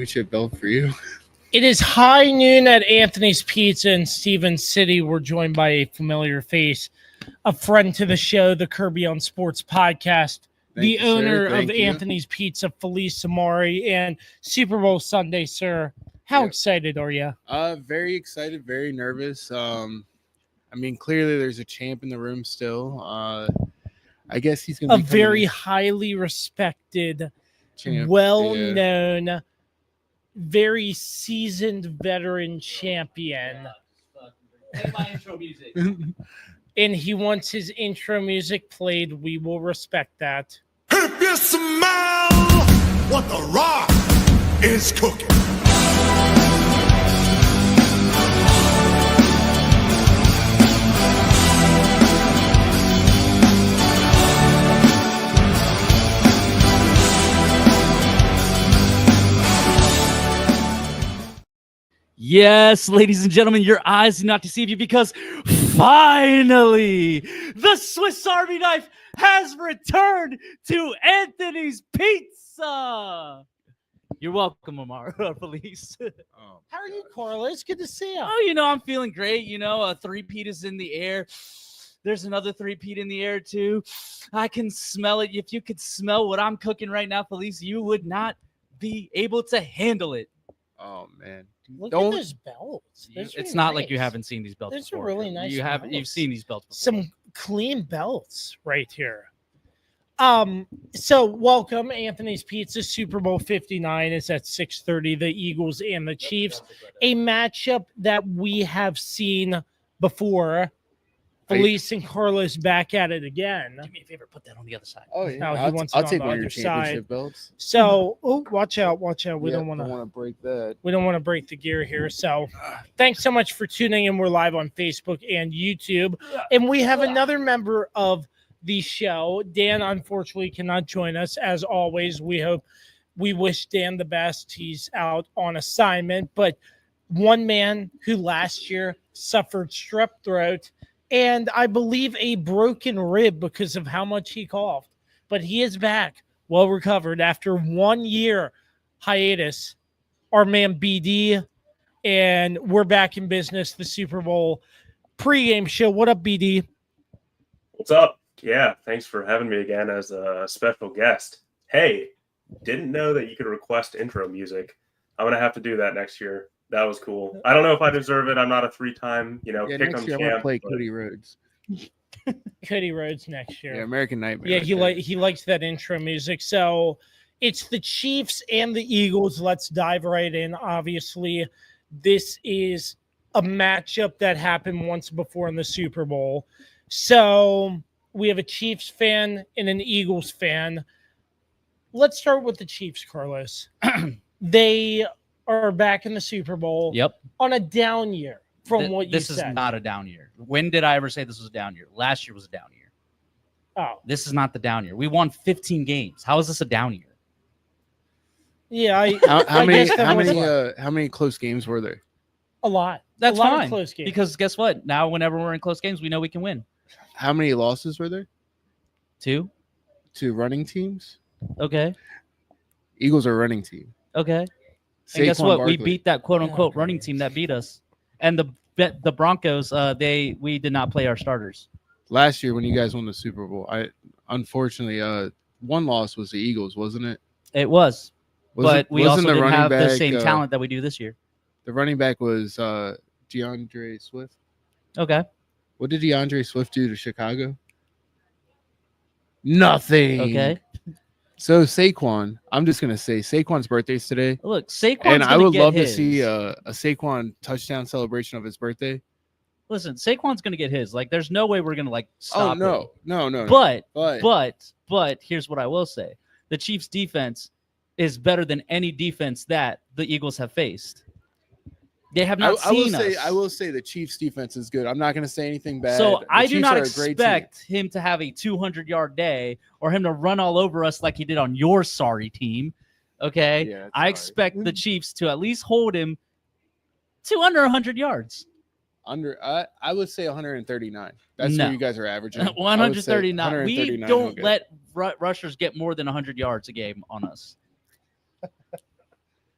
championship belt for you. It is high noon at Anthony's Pizza in Stevens City. We're joined by a familiar face, a friend to the show, the Kirby on Sports podcast, the owner of Anthony's Pizza, Felice Samari, and Super Bowl Sunday, sir. How excited are you? Very excited, very nervous. Clearly there's a champ in the room still. I guess he's going to be a very highly respected, champ. Well-known, very seasoned veteran champion. Play my intro music. And he wants his intro music played. We will respect that. If you smell what the Rock is cooking. Yes, ladies and gentlemen, your eyes do not deceive you because finally the Swiss Army knife has returned to Anthony's Pizza. You're welcome, Felice. How are you, Carla? It's good to see you. Oh, I'm feeling great. A three-peat is in the air. There's another three-peat in the air, too. I can smell it. If you could smell what I'm cooking right now, Felice, you would not be able to handle it. Oh, man. Look at those belts. It's not like you haven't seen these belts Those before. are really nice. You've seen these belts before. Some clean belts right here. So welcome, Anthony's Pizza. Super Bowl 59 is at 6:30. The Eagles and the Chiefs, a matchup that we have seen before. Felice and Carlos back at it again. Do me a favor, put that on the other side. Oh, yeah. No, I'll take one of your championship belts. So, watch out. We don't want to break that. We don't want to break the gear here. So, thanks so much for tuning in. We're live on Facebook and YouTube. And we have another member of the show. Dan, unfortunately, cannot join us. As always, we wish Dan the best. He's out on assignment. But one man who last year suffered strep throat and I believe a broken rib because of how much he coughed. But he is back, well recovered after 1 year hiatus. Our man BD, and we're back in business. The Super Bowl pregame show. What up, BD? What's up? Yeah, thanks for having me again as a special guest. Hey, didn't know that you could request intro music. I'm going to have to do that next year. That was cool. I don't know if I deserve it. I'm not a three-time, pick 'em champ. I'm going to play Cody Rhodes. Cody Rhodes next year. Yeah, American Nightmare. Yeah, he likes that intro music. So it's the Chiefs and the Eagles. Let's dive right in. Obviously, this is a matchup that happened once before in the Super Bowl. So we have a Chiefs fan and an Eagles fan. Let's start with the Chiefs, Carlos. They are back in the Super Bowl. Yep. On a down year from what you said. This is not a down year. When did I ever say this was a down year? Last year was a down year. Oh. This is not the down year. We won 15 games. How is this a down year? Yeah. How many close games were there? A lot. That's fine. Of close games. Because guess what? Now, whenever we're in close games, we know we can win. How many losses were there? 2. 2 running teams? Okay. Eagles are a running team. Okay. And guess what? We beat that quote-unquote running team that beat us. And the Broncos, we did not play our starters. Last year when you guys won the Super Bowl, unfortunately one loss was the Eagles, wasn't it? It was. But we also didn't have the same talent that we do this year. The running back was DeAndre Swift. Okay. What did DeAndre Swift do to Chicago? Nothing. Okay. So Saquon, I'm just gonna say Saquon's birthday's today. Look, Saquon's and I would love his. to see a Saquon touchdown celebration of his birthday. Listen, Saquon's gonna get his. Like, there's no way we're gonna stop. Oh no. But here's what I will say: the Chiefs' defense is better than any defense that the Eagles have faced. They have not seen us. I will say the Chiefs' defense is good. I'm not going to say anything bad. So I do not expect him to have a 200-yard day or him to run all over us like he did on your sorry team. Okay? Yeah, I expect the Chiefs to at least hold him to under 100 yards. I would say 139. That's what you guys are averaging. 139. We don't let rushers get more than 100 yards a game on us.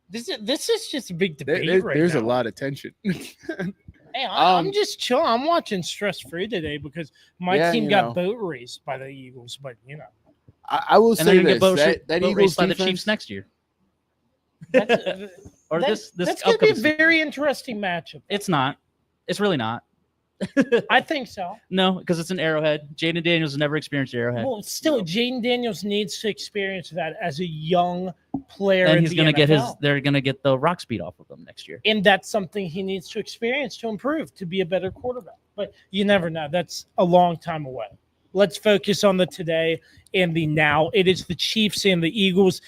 This is just a big debate right there's now. a lot of tension. Hey, I'm just chilling. I'm watching stress free today because my team got boat raced by the Eagles. But I will And say they're gonna this: get that boat Eagles raced by the defense, Chiefs next year. or this that's going to be a very interesting matchup. It's not. It's really not. I think so. No, because it's an Arrowhead. Jaden Daniels has never experienced Arrowhead. Well, still, Jaden Daniels needs to experience that as a young player. And he's going to get they're going to get the rock speed off of them next year. And that's something he needs to experience to improve, to be a better quarterback. But you never know. That's a long time away. Let's focus on the today and the now. It is the Chiefs and the Eagles.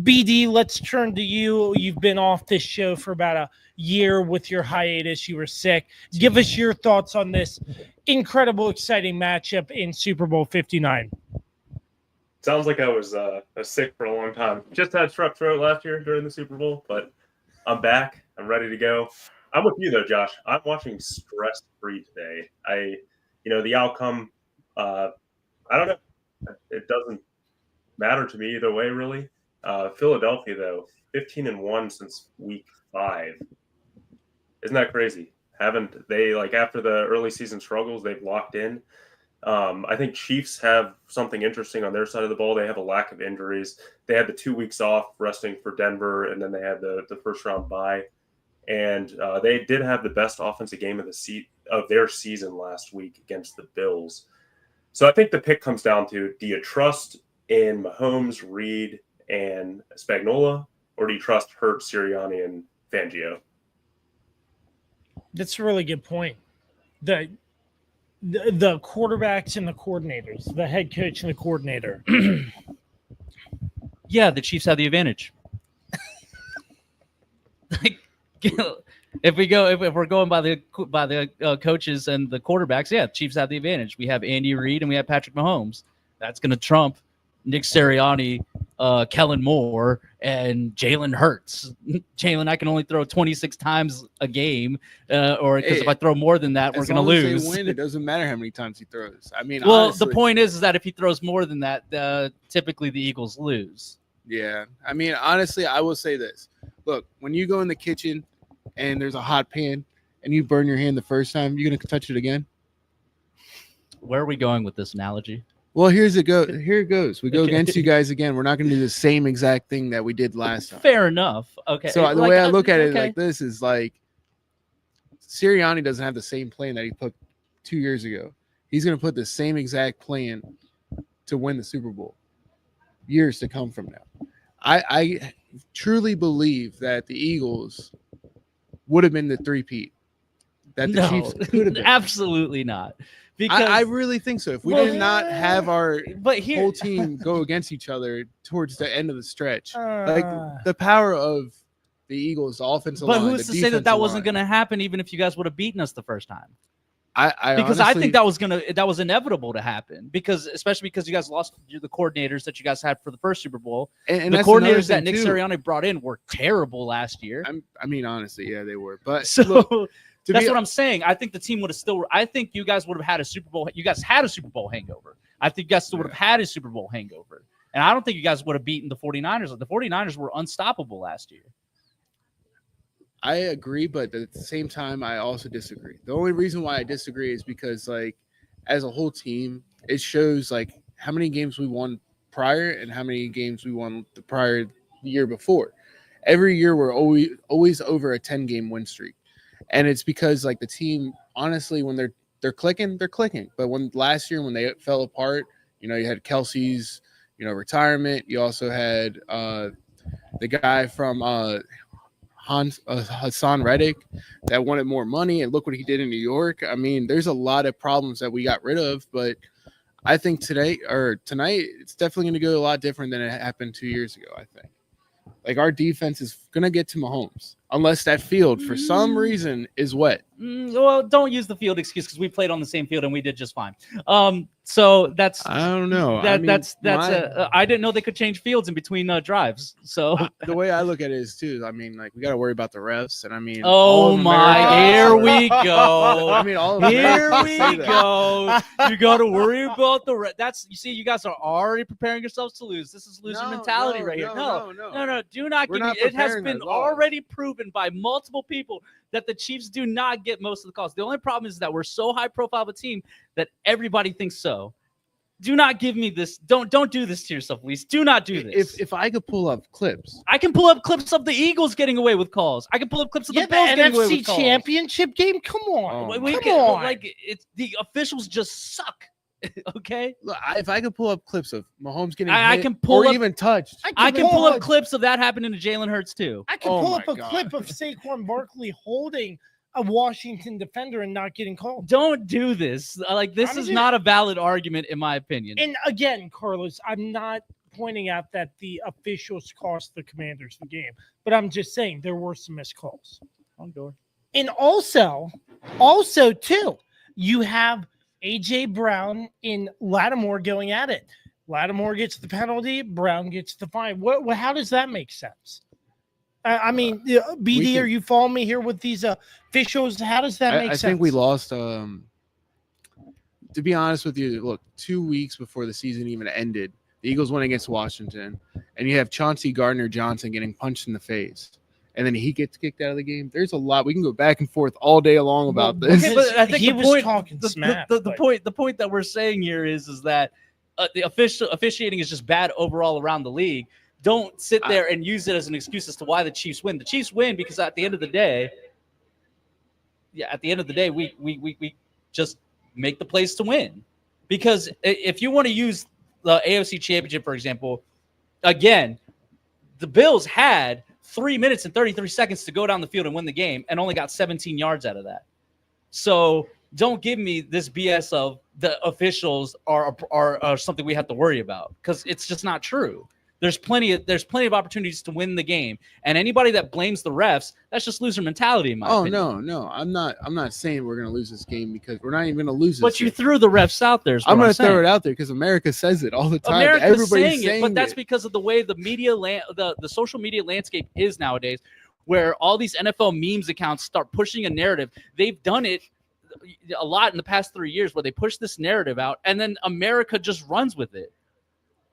BD, let's turn to you. You've been off this show for about a year with your hiatus. You were sick. Give us your thoughts on this incredible, exciting matchup in Super Bowl 59. Sounds like I was sick for a long time. Just had strep throat last year during the Super Bowl, but I'm back. I'm ready to go. I'm with you though, Josh. I'm watching stress-free today. The outcome, I don't know. It doesn't matter to me either way, really. Philadelphia, though, 15-1 since week 5. Isn't that crazy? Haven't they, after the early season struggles, they've locked in? I think Chiefs have something interesting on their side of the ball. They have a lack of injuries. They had the 2 weeks off resting for Denver, and then they had the first round bye. And they did have the best offensive game of their season last week against the Bills. So I think the pick comes down to, do you trust in Mahomes, Reed, and Spagnuolo, or do you trust Hurt, Sirianni, and Fangio? That's a really good point. The quarterbacks and the coordinators, the head coach and the coordinator. Yeah, the Chiefs have the advantage. If we're going by the coaches and the quarterbacks, yeah, Chiefs have the advantage. We have Andy Reid and we have Patrick Mahomes. That's going to trump Nick Sirianni, Kellen Moore, and Jalen Hurts. Jalen, I can only throw 26 times a game, because if I throw more than that, we're going to lose. Win, it doesn't matter how many times he throws. I mean, well, honestly, the point is that if he throws more than that, typically the Eagles lose. Yeah, I mean, honestly, I will say this. Look, when you go in the kitchen and there's a hot pan and you burn your hand the first time, you're going to touch it again? Where are we going with this analogy? Well, here it goes. We go against you guys again. We're not going to do the same exact thing that we did last time. Fair enough. Okay. So the way I look at it like this is Sirianni doesn't have the same plan that he put 2 years ago. He's going to put the same exact plan to win the Super Bowl years to come from now. I truly believe that the Eagles would have been the three-peat. That the Chiefs could have been. Absolutely not. Because I really think so. If we did not have our whole team go against each other towards the end of the stretch, the power of the Eagles, the offensive line. But who's to say that wasn't going to happen even if you guys would have beaten us the first time? Because I think that was inevitable to happen especially because you guys lost the coordinators that you guys had for the first Super Bowl. And the coordinators that Nick Sirianni brought in were terrible last year. I mean, honestly, yeah, they were. But so that's what I'm saying. I think the team would have still. I think you guys would have had a Super Bowl. You guys had a Super Bowl hangover. I think you guys still would have had a Super Bowl hangover. And I don't think you guys would have beaten the 49ers. The 49ers were unstoppable last year. I agree, but at the same time, I also disagree. The only reason why I disagree is because, as a whole team, it shows, how many games we won prior and how many games we won the prior year before. Every year, we're always over a 10-game win streak. And it's because, the team, honestly, when they're clicking, they're clicking. But last year, when they fell apart, you had Kelsey's, retirement. You also had the guy from Hassan Reddick that wanted more money, and look what he did in New York. I mean, there's a lot of problems that we got rid of, but I think tonight, it's definitely going to go a lot different than it happened 2 years ago, I think. Our defense is going to get to Mahomes unless that field, for some reason, is wet. Well, don't use the field excuse because we played on the same field and we did just fine. So that's I don't know. I didn't know they could change fields in between drives. So the way I look at it is too. I mean, we got to worry about the refs, and I mean, oh my, here we go. I mean, all of here we go. You got to worry about the refs. You see, you guys are already preparing yourselves to lose. This is loser mentality right here. No. Do not give me. It has been our laws. already proven by multiple people that the Chiefs do not get most of the calls. The only problem is that we're so high profile of a team that everybody thinks so. Do not give me this. Don't do this to yourself, Elise. Do not do this. If I could pull up clips, I can pull up clips of the Eagles getting away with calls. I can pull up clips of the Bills getting away NFC with calls. Championship game. Come on, Oh, We come can, on. like it's the officials just suck. Okay, look, if I could pull up clips of Mahomes getting I hit can pull or up- even touched, I can pull up clips of that happening to Jalen Hurts too. I can Oh pull up my a God. clip of Saquon Barkley holding a Washington defender and not getting called. Don't do this. Like this I'm is just- not a valid argument in my opinion. And again, Carlos, I'm not pointing out that the officials cost the Commanders the game, but I'm just saying there were some missed calls. And also too, you have AJ Brown and Lattimore going at it. Lattimore gets the penalty, Brown gets the fine. What how does that make sense? I mean, BD, are you following me here with these officials? How does that make I sense? think we lost. To be honest with you, look, 2 weeks before the season even ended, the Eagles went against Washington, and you have Chauncey Gardner-Johnson getting punched in the face, and then he gets kicked out of the game. There's a lot. We can go back and forth all day long about this. Okay, but I think he the was point- talking smack. the but- point that we're saying here is that the officiating is just bad overall around the league. Don't sit there and use it as an excuse as to why the Chiefs win. The Chiefs win because at the end of the day, we just make the plays to win. Because if you want to use the AFC Championship, for example, again, the Bills had 3 minutes and 33 seconds to go down the field and win the game and only got 17 yards out of that. So don't give me this BS of the officials are something we have to worry about, because it's just not true. There's plenty of opportunities to win the game, and anybody that blames the refs, that's just loser mentality in my opinion. No, I'm not saying we're gonna lose this game, because we're not even gonna lose this. But you game. threw the refs out there. I'm gonna throw it out there because America says it all the time. America's Everybody's saying it, but that's it. because of the way the media the social media landscape is nowadays, where all these NFL memes accounts start pushing a narrative. They've done it a lot in the past 3 years, where they push this narrative out, and then America just runs with it.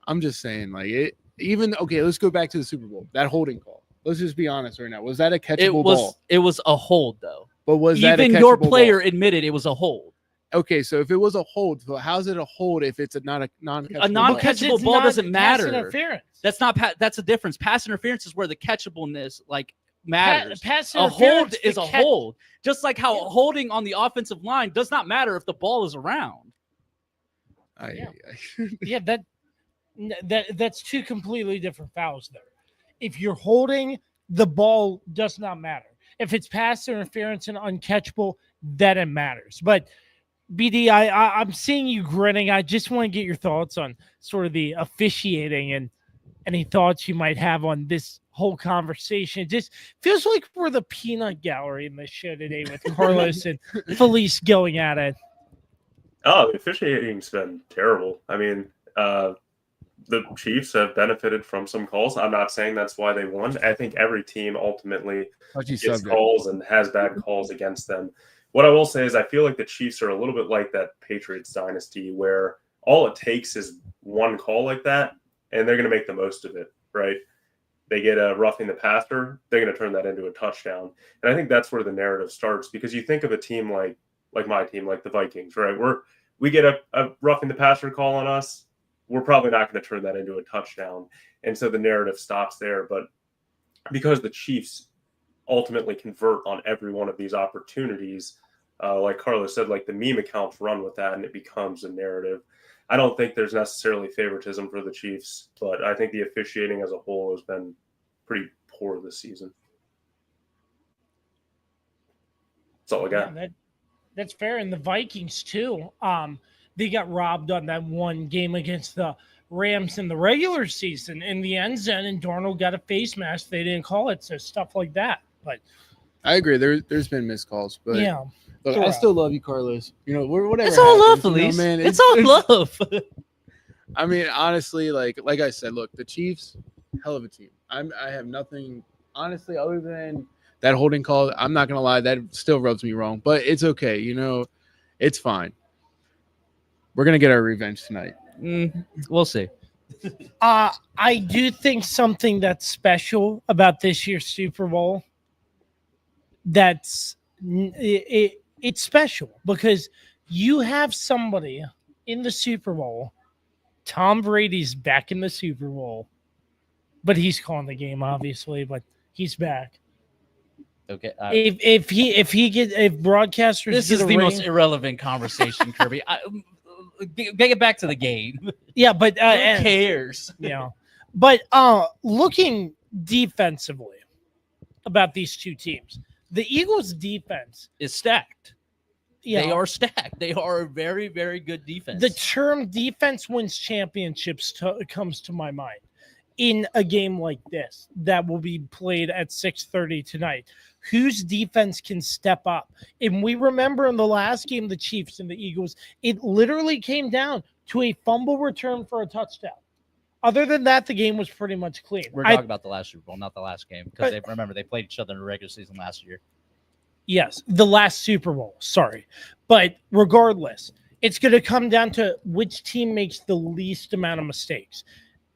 I'm just saying, like it. Even okay, let's go back to the Super Bowl. That holding call. Let's just be honest right now. Was that a catchable ball? It was a hold, though. But was that a even your catchable player ball? admitted it was a hold? Okay, so if it was a hold, so how's it a hold if it's not a non-catchable A non-catchable ball? Because it's ball not doesn't pass matter. interference. That's a difference. Pass interference is where the catchableness matters. Pass A interference, hold is the a hold. Just like how holding on the offensive line does not matter if the ball is around. Yeah, that's two completely different fouls there. If you're holding, the ball does not matter. If it's pass interference and uncatchable, then it matters. But BD, I'm seeing you grinning. I just want to get your thoughts on sort of the officiating and any thoughts you might have on this whole conversation. It just feels like we're the peanut gallery in this show today with Carlos and Felice going at it. Oh, the officiating's been terrible. I mean, the Chiefs have benefited from some calls. I'm not saying that's why they won. I think every team ultimately gets calls and has bad calls against them. What I will say is I feel like the Chiefs are a little bit like that Patriots dynasty, where all it takes is one call like that, and they're going to make the most of it, right? They get a roughing the passer, they're going to turn that into a touchdown. And I think that's where the narrative starts, because you think of a team like my team, like the Vikings, right? We get a roughing the passer call on us, we're probably not going to turn that into a touchdown. And so the narrative stops there. But because the Chiefs ultimately convert on every one of these opportunities, like Carlos said, like the meme accounts run with that and it becomes a narrative. I don't think there's necessarily favoritism for the Chiefs, but I think the officiating as a whole has been pretty poor this season. That's all I got. Yeah, that's fair. And the Vikings too. They got robbed on that one game against the Rams in the regular season in the end zone, and Darnold got a face mask. They didn't call it, so stuff like that. But I agree. There's been missed calls, but yeah, look, I still love you, Carlos. You know, whatever. It's all love, happens, Felice. man. It's all love. I mean, honestly, like I said, look, the Chiefs, hell of a team. I have nothing, honestly, other than that holding call. I'm not gonna lie, that still rubs me wrong, but it's okay. You know, it's fine. We're gonna get our revenge tonight. We'll see. I do think something that's special about this year's Super Bowl. It's special because you have somebody in the Super Bowl. Tom Brady's back in the Super Bowl, but he's calling the game, obviously. But he's back. Okay. If broadcasters This get is a the ring, most irrelevant conversation, Kirby. Get back to the game. yeah, but Who cares? yeah, but looking defensively about these two teams, the Eagles' defense Is stacked. yeah, They are stacked. They are a very, very good defense. the term defense wins championships comes to my mind in a game like this that will be played at 6:30 tonight. Whose defense can step up? And we remember in the last game, the Chiefs and the Eagles, it literally came down to a fumble return for a touchdown. Other than that, the game was pretty much clean. We're talking about the last Super Bowl, not the last game, because remember they played each other in the regular season last year. Yes, the last Super Bowl. Sorry. But regardless, it's going to come down to which team makes the least amount of mistakes.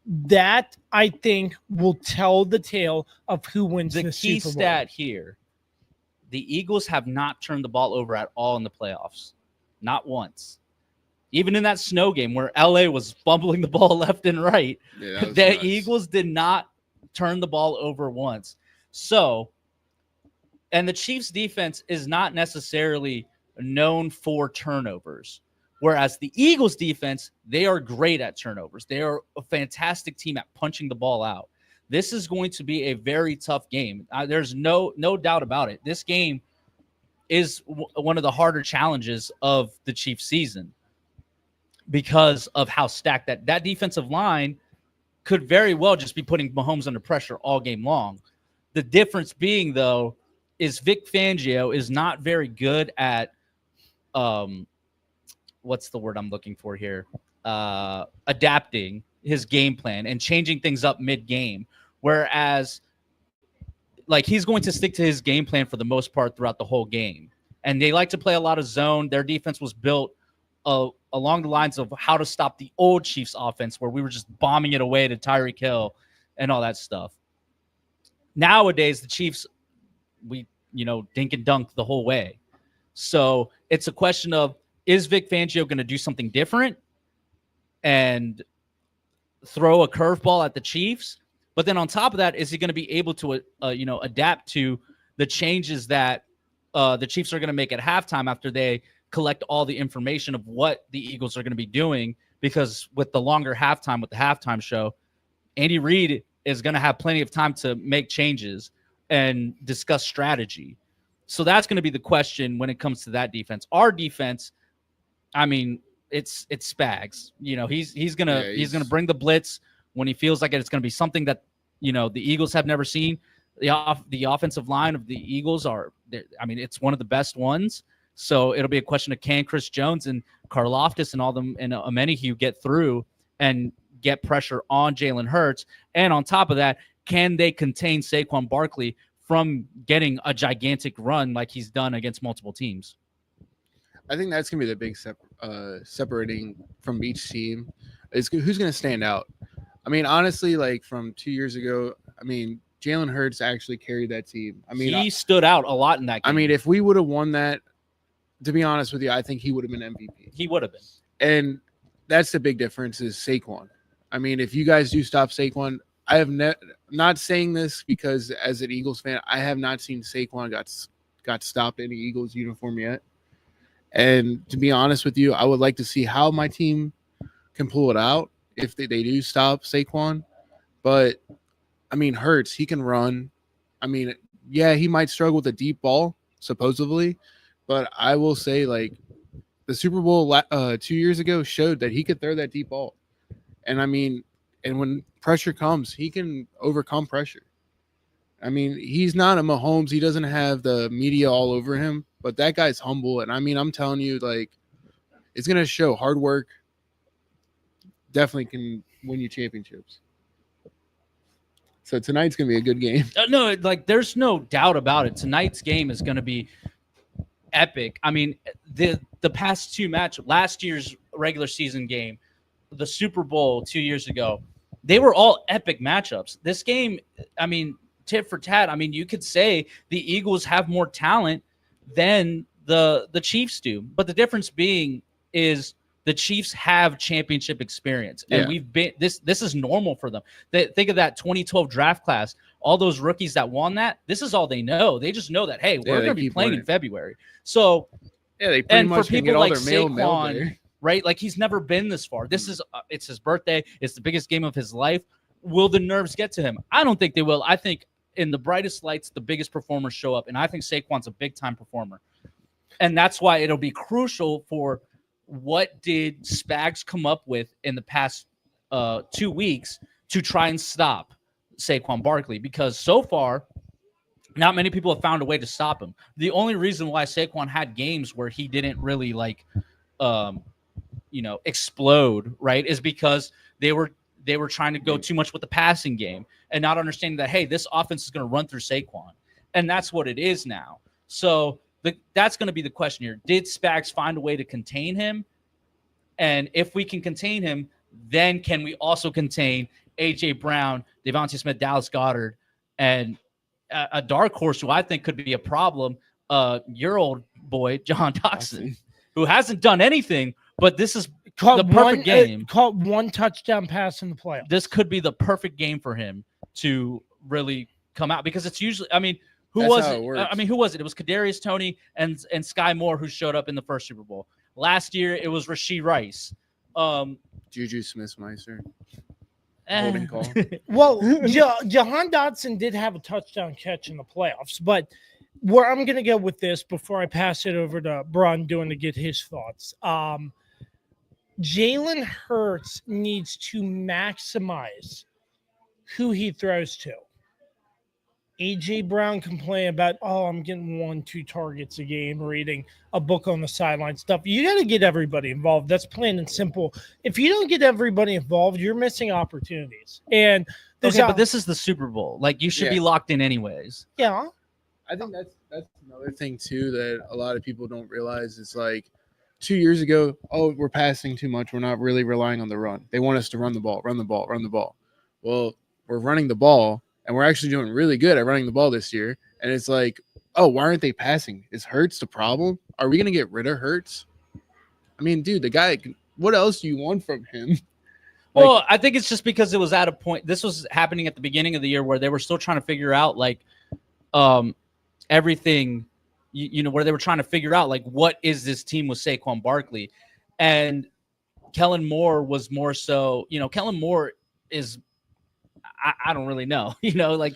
That, I think, will tell the tale of who wins The the key Super Bowl. stat here, the Eagles have not turned the ball over at all in the playoffs. Not once. Even in that snow game where LA was fumbling the ball left and right, Yeah, that the was nuts. Eagles did not turn the ball over once. So, and the Chiefs defense is not necessarily known for turnovers. Whereas the Eagles defense, they are great at turnovers. They are a fantastic team at punching the ball out. This is going to be a very tough game. There's no doubt about it. This game is one of the harder challenges of the Chiefs season because of how stacked that defensive line could very well just be putting Mahomes under pressure all game long. The difference being, though, is Vic Fangio is not very good at what's the word I'm looking for here? Adapting his game plan and changing things up mid-game. Whereas, like, he's going to stick to his game plan for the most part throughout the whole game. And they like to play a lot of zone. Their defense was built along the lines of how to stop the old Chiefs offense, where we were just bombing it away to Tyreek Hill and all that stuff. Nowadays, the Chiefs, we, dink and dunk the whole way. So it's a question of, is Vic Fangio going to do something different and throw a curveball at the Chiefs? But then on top of that, is he going to be able to, adapt to the changes that the Chiefs are going to make at halftime after they collect all the information of what the Eagles are going to be doing? Because with the longer halftime, with the halftime show, Andy Reid is going to have plenty of time to make changes and discuss strategy. So that's going to be the question when it comes to that defense. Our defense, I mean, it's Spags. He's gonna bring the blitz when he feels like it's gonna be something that the Eagles have never seen. The offensive line of the Eagles it's one of the best ones. So it'll be a question of, can Chris Jones and Karlaftis and all them and Amenahue get through and get pressure on Jalen Hurts, and on top of that, can they contain Saquon Barkley from getting a gigantic run like he's done against multiple teams? I think that's gonna be the big separating from each team is who's gonna stand out. I mean, honestly, like from 2 years ago, I mean, Jalen Hurts actually carried that team. I mean, he stood out a lot in that game. I mean, if we would have won that, to be honest with you, I think he would have been MVP. He would have been. And that's the big difference is Saquon. I mean, if you guys do stop Saquon, I have not saying this because as an Eagles fan, I have not seen Saquon got stopped in the Eagles uniform yet. And to be honest with you, I would like to see how my team can pull it out if they do stop Saquon. But, I mean, Hurts, he can run. I mean, yeah, he might struggle with a deep ball, supposedly. But I will say, like, the Super Bowl 2 years ago showed that he could throw that deep ball. And, I mean, and when pressure comes, he can overcome pressure. I mean, he's not a Mahomes. He doesn't have the media all over him. But that guy's humble. And, I mean, I'm telling you, like, it's going to show hard work. Definitely can win you championships. So tonight's going to be a good game. No, like, there's no doubt about it. Tonight's game is going to be epic. I mean, the past two matches, last year's regular season game, the Super Bowl 2 years ago, they were all epic matchups. This game, I mean, tit for tat. I mean, you could say the Eagles have more talent than the Chiefs do, but the difference being is the Chiefs have championship experience, and we've been this is normal for them. Think of that 2012 draft class. All those rookies that won that, this is all they know. They just know that, hey, we're going to be playing in February. So they pretty much for people get all like their mail Saquon, there. right? Like, he's never been this far. This is it's his birthday. It's the biggest game of his life. Will the nerves get to him? I don't think they will. I think in the brightest lights, the biggest performers show up, and I think Saquon's a big-time performer. And that's why it'll be crucial for what did Spags come up with in the past 2 weeks to try and stop Saquon Barkley, because so far, not many people have found a way to stop him. The only reason why Saquon had games where he didn't really explode, right, is because they were trying to go too much with the passing game and not understanding that, hey, this offense is going to run through Saquon. And that's what it is now. So that's going to be the question here. Did Spags find a way to contain him? And if we can contain him, then can we also contain A.J. Brown, Devontae Smith, Dallas Goedert, and a dark horse who I think could be a problem, your old boy, John Dotson, who hasn't done anything, but this is the perfect game. Caught one touchdown pass in the playoffs. This could be the perfect game for him to really come out, because it's usually, I mean, who was it? It was Kadarius Toney and Sky Moore who showed up in the first Super Bowl. Last year, it was Rashee Rice. Juju Smith-Schuster. Eh. Holding call. Well, Jahan Dotson did have a touchdown catch in the playoffs, but where I'm going to go with this before I pass it over to Braun doing to get his thoughts. Jalen Hurts needs to maximize who he throws to. A.J. Brown complain about, I'm getting 1-2 targets a game, reading a book on the sideline stuff. You got to get everybody involved. That's plain and simple. If you don't get everybody involved, you're missing opportunities. And but this is the Super Bowl. Like, you should be locked in anyways. Yeah. I think that's another thing, too, that a lot of people don't realize is, like, 2 years ago, we're passing too much. We're not really relying on the run. They want us to run the ball. Well, we're running the ball. And we're actually doing really good at running the ball this year. And it's like, why aren't they passing? Is Hurts the problem? Are we going to get rid of Hurts? I mean, dude, the guy, what else do you want from him? Well, I think it's just because it was at a point. This was happening at the beginning of the year where they were still trying to figure out, like, everything, where they were trying to figure out, like, what is this team with Saquon Barkley? And Kellen Moore was more so, Kellen Moore is, I don't really know, like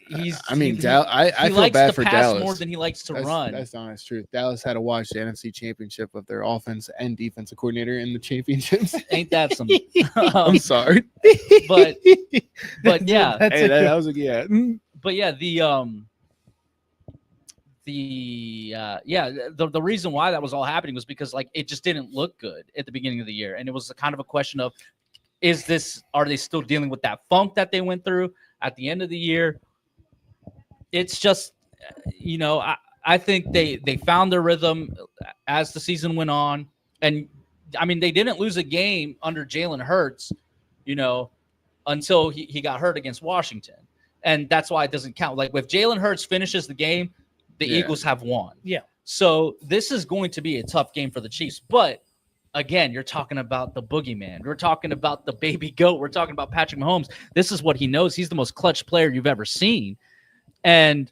he's. I mean, I feel bad for Dallas more than he likes to run. That's the honest truth. Dallas had to watch the NFC Championship with their offense and defensive coordinator in the championships. Ain't that some? I'm sorry, but yeah, that was But yeah, the reason why that was all happening was because, like, it just didn't look good at the beginning of the year, and it was kind of a question of, are they still dealing with that funk that they went through at the end of the year? It's just, I think they found their rhythm as the season went on. And I mean, they didn't lose a game under Jalen Hurts, until he got hurt against Washington. And that's why it doesn't count. Like, if Jalen Hurts finishes the game, the Eagles have won. Yeah. So this is going to be a tough game for the Chiefs, but again, you're talking about the boogeyman. We're talking about the baby goat. We're talking about Patrick Mahomes. This is what he knows. He's the most clutch player you've ever seen. And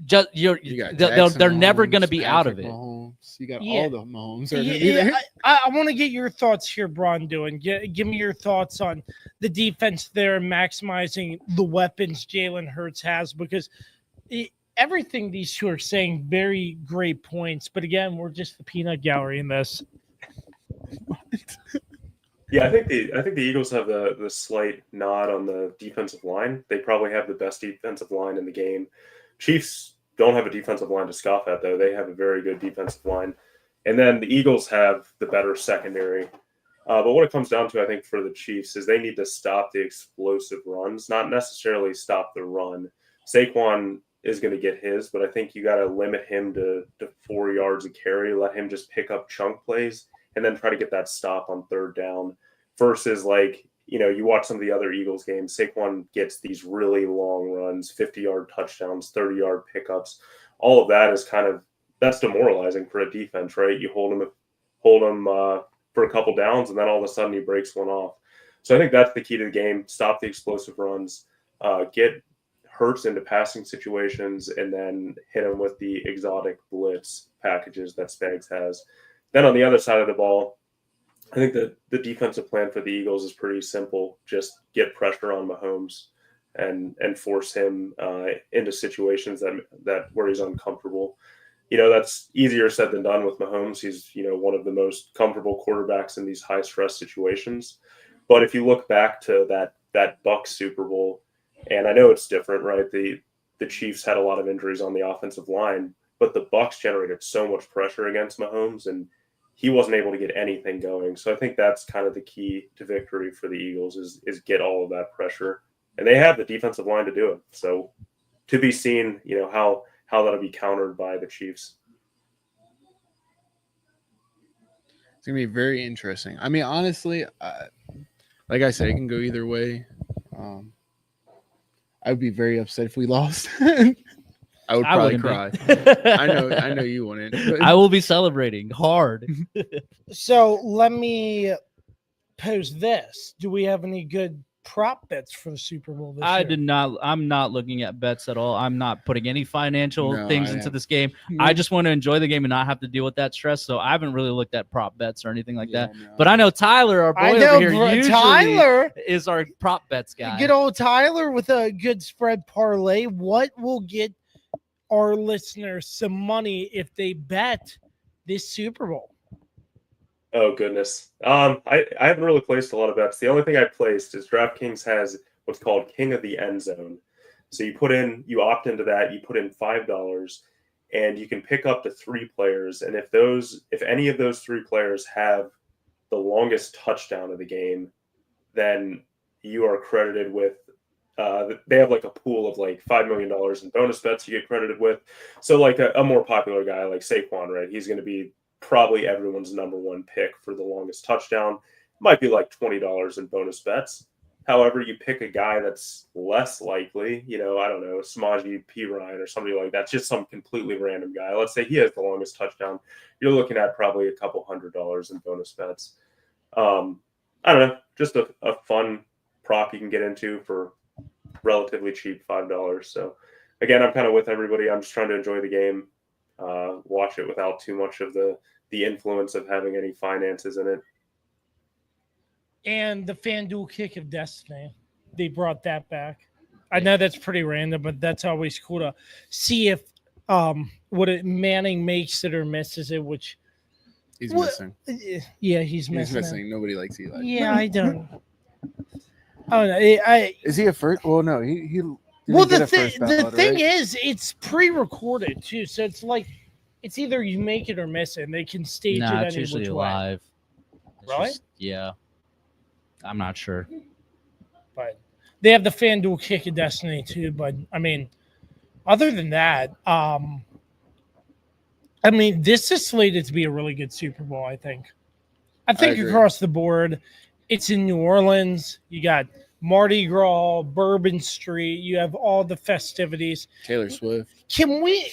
just they're never going to be out of it. Mahomes. You got all the Mahomes. I want to get your thoughts here, Braun. Give me your thoughts on the defense there, maximizing the weapons Jalen Hurts has, because everything these two are saying, very great points. But again, we're just the peanut gallery in this. Yeah, I think the Eagles have the slight nod on the defensive line. They probably have the best defensive line in the game. Chiefs don't have a defensive line to scoff at, though. They have a very good defensive line. And then the Eagles have the better secondary. But what it comes down to, I think, for the Chiefs is they need to stop the explosive runs, not necessarily stop the run. Saquon is going to get his, but I think you got to limit him to 4 yards a carry, let him just pick up chunk plays and then try to get that stop on third down versus like, you watch some of the other Eagles games, Saquon gets these really long runs, 50-yard touchdowns, 30-yard pickups. All of that is that's demoralizing for a defense, right? You hold him for a couple downs, and then all of a sudden he breaks one off. So I think that's the key to the game. Stop the explosive runs, get Hurts into passing situations, and then hit him with the exotic blitz packages that Spags has. Then on the other side of the ball, I think the defensive plan for the Eagles is pretty simple. Just get pressure on Mahomes and force him into situations that where he's uncomfortable. That's easier said than done with Mahomes. He's, one of the most comfortable quarterbacks in these high stress situations. But if you look back to that Bucs Super Bowl, and I know it's different, right? The Chiefs had a lot of injuries on the offensive line, but the Bucs generated so much pressure against Mahomes, and he wasn't able to get anything going. So I think that's kind of the key to victory for the Eagles is get all of that pressure. And they have the defensive line to do it. So to be seen, how that'll be countered by the Chiefs. It's going to be very interesting. I mean, honestly, like I said, it can go either way. I would be very upset if we lost. I would probably cry. I know you wouldn't. But... I will be celebrating hard. So let me pose this. Do we have any good prop bets for the Super Bowl this year? I'm not looking at bets at all. I'm not putting any financial things into this game. I just want to enjoy the game and not have to deal with that stress. So I haven't really looked at prop bets or anything like that. No. But I know Tyler, our boy over here, usually Tyler is our prop bets guy. Good old Tyler with a good spread parlay. What will get our listeners some money if they bet this Super Bowl? Oh, goodness. I haven't really placed a lot of bets. The only thing I placed is DraftKings has what's called King of the End Zone. So you opt into that, you put in $5, and you can pick up to 3 players. And if any of those 3 players have the longest touchdown of the game, then you are credited with, they have like a pool of like $5 million in bonus bets you get credited with. So like a more popular guy like Saquon, right? He's going to be probably everyone's number one pick for the longest touchdown. Might be like $20 in bonus bets. However, you pick a guy that's less likely, I don't know, Samaje Perine or somebody like that, just some completely random guy. Let's say he has the longest touchdown. You're looking at probably a couple $100 in bonus bets. I don't know, just a fun prop you can get into for relatively cheap, $5. So again, I'm kind of with everybody. I'm just trying to enjoy the game, watch it without too much of the influence of having any finances in it. And the FanDuel Kick of Destiny, they brought that back. I know that's pretty random, but that's always cool to see if Manning makes it or misses it, which he's missing. Yeah, he's missing. He's missing. Nobody likes Eli. Yeah, I don't. Oh no, is he a first? Well, no, he well, the thing is, it's pre-recorded too, so it's like it's either you make it or miss it, and they can stage it any it's usually live. Really? Yeah. I'm not sure. But they have the FanDuel Kick of Destiny too. But I mean, other than that, this is slated to be a really good Super Bowl, I think across the board. It's in New Orleans. You got Mardi Gras, Bourbon Street. You have all the festivities. Taylor Swift. Can we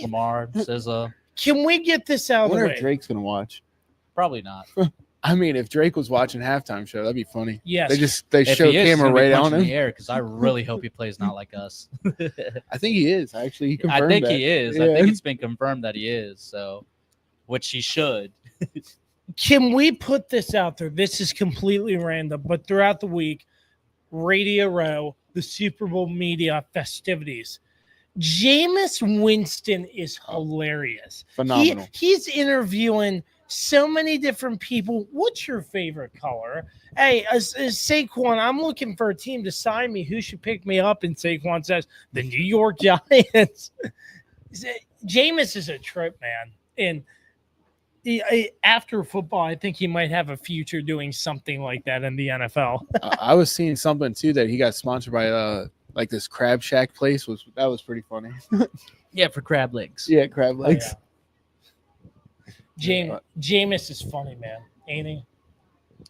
Lamar, SZA. Can we get this out of the way? I wonder if Drake's gonna watch. Probably not. I mean, if Drake was watching halftime show, that'd be funny. Yes. They show camera right on him. Because I really hope he plays Not Like Us. I think he is. Actually, he confirmed that. He is. Yeah. I think it's been confirmed that he is. So, which he should. Can we put this out there? This is completely random, but throughout the week, Radio Row, the Super Bowl media festivities, Jameis Winston is hilarious. Phenomenal. He's interviewing so many different people. What's your favorite color? Hey, as Saquon, I'm looking for a team to sign me. Who should pick me up? And Saquon says, the New York Giants. Jameis is a trip, man. And after football, I think he might have a future doing something like that in the NFL. I was seeing something, too, that he got sponsored by like this Crab Shack place. That was pretty funny. Yeah, for crab legs. Yeah, crab legs. Oh, yeah. Jameis is funny, man, ain't he?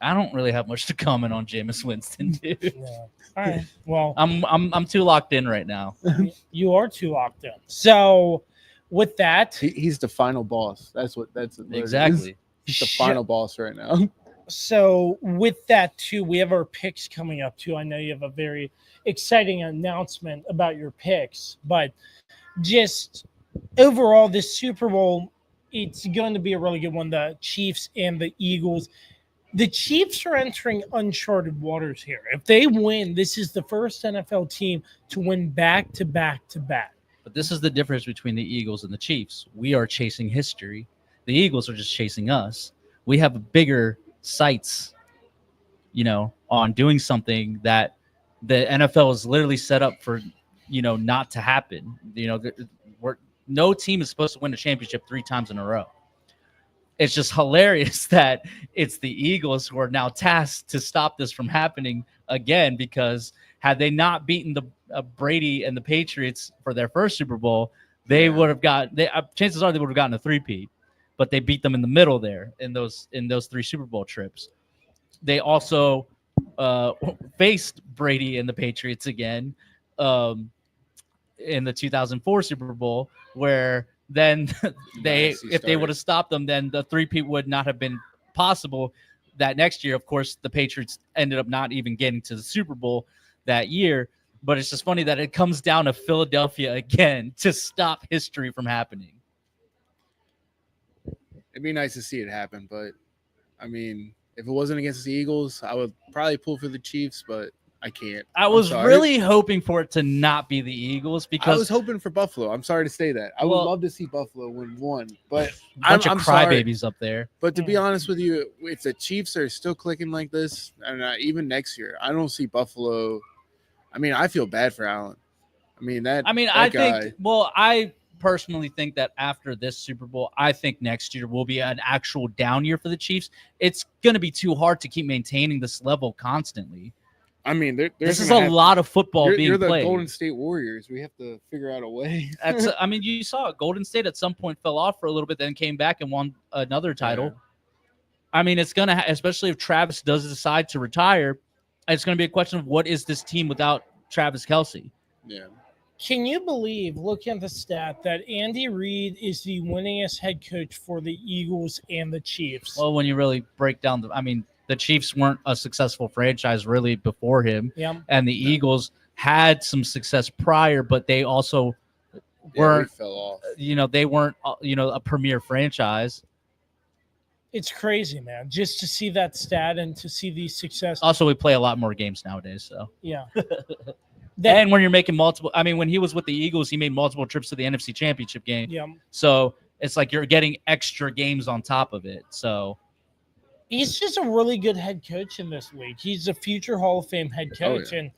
I don't really have much to comment on Jameis Winston, dude. Yeah. All right. Well, I'm too locked in right now. you are too locked in. So, with that, He's the final boss. That's what it is. Exactly. He's the final boss right now. So with that too, we have our picks coming up too. I know you have a very exciting announcement about your picks, but just overall, this Super Bowl, it's going to be a really good one. The Chiefs and the Eagles. The Chiefs are entering uncharted waters here. If they win, this is the first NFL team to win back to back to back. But this is the difference between the Eagles and the Chiefs. We are chasing history. The Eagles are just chasing us. We have bigger sights, on doing something that the NFL is literally set up for, not to happen. No team is supposed to win a championship 3 times in a row. It's just hilarious that it's the Eagles who are now tasked to stop this from happening again, because had they not beaten the Brady and the Patriots for their first Super Bowl, they would have chances are they would have gotten a 3-peat, but they beat them in the middle there in those 3 Super Bowl trips. They also faced Brady and the Patriots again in the 2004 Super Bowl, where then if they would have stopped them, then the 3-peat would not have been possible. That next year, of course, the Patriots ended up not even getting to the Super Bowl that year. But it's just funny that it comes down to Philadelphia again to stop history from happening. It'd be nice to see it happen, but I mean, if it wasn't against the Eagles, I would probably pull for the Chiefs, but I can't. I was really hoping for it to not be the Eagles, because I was hoping for Buffalo. I'm sorry to say that. I would love to see Buffalo win one, but bunch of crybabies up there. But to be honest with you, if the Chiefs are still clicking like this, and even next year, I don't see Buffalo. I mean, I feel bad for Allen. I personally think that after this Super Bowl, I think next year will be an actual down year for the Chiefs. It's going to be too hard to keep maintaining this level constantly. I mean, this is a lot of football being played. You're the played. Golden State Warriors. We have to figure out a way. You saw it. Golden State at some point fell off for a little bit, then came back and won another title. Yeah. I mean, it's going to, especially if Travis does decide to retire, it's going to be a question of what is this team without Travis Kelce? Yeah. Can you believe, looking at the stat, that Andy Reid is the winningest head coach for the Eagles and the Chiefs? Well, when you really break down the Chiefs weren't a successful franchise really before him. Yeah. And the Eagles had some success prior, but they also weren't, fell off. They weren't, a premier franchise. It's crazy, man, just to see that stat and to see the success. Also, we play a lot more games nowadays, so. Yeah. And when you're making multiple, when he was with the Eagles, he made multiple trips to the NFC Championship game. Yeah. So it's like you're getting extra games on top of it. So he's just a really good head coach in this league. He's a future Hall of Fame head coach, and